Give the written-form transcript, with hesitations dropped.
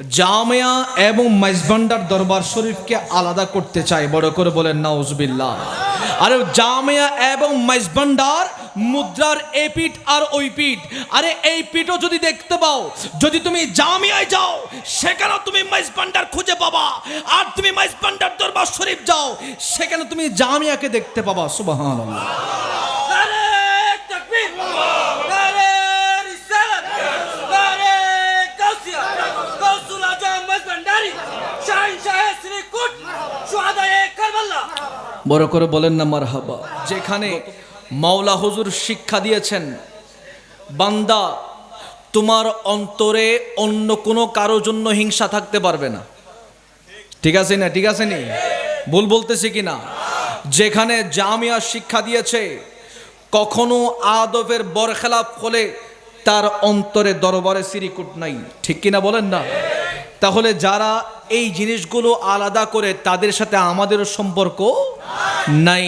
জামিয়া এবং মাইজভান্ডার দরবার শরীফকে আলাদা করতে চায়, বড় করে বলেন নাউজুবিল্লাহ। আরে জামিয়া এবং মাইজভান্ডার মুদ্রার এই পিঠ আর ওই পিঠ। আরে এই পিঠও যদি দেখতে পাও, যদি তুমি জামিয়ায় যাও সেখানে তুমি মাইজভান্ডার খুঁজে পাবা, আর তুমি মাইজভান্ডার দরবার শরীফ যাও সেখানে তুমি জামিয়াকে দেখতে পাবা। সুবহানাল্লাহ। বড় করে বলেন না মারহাবা। যেখানে মাওলা হুজুর শিক্ষা দিয়েছেন, বান্দা তোমার অন্তরে অন্য কোনো কারোর জন্য হিংসা থাকতে পারবে না। ঠিক আছে না? ঠিক আছে নি? ভুল বলতেছি কি না? যেখানে জামিয়া শিক্ষা দিয়েছে কখনো আদবের বরখেলাপ হলে তার অন্তরে দরবারে সিরিকুট নাই। ঠিক কিনা বলেন না? তাহলে যারা এই জিনিসগুলো আলাদা করে তাদের সাথে আমাদেরও সম্পর্ক নাই।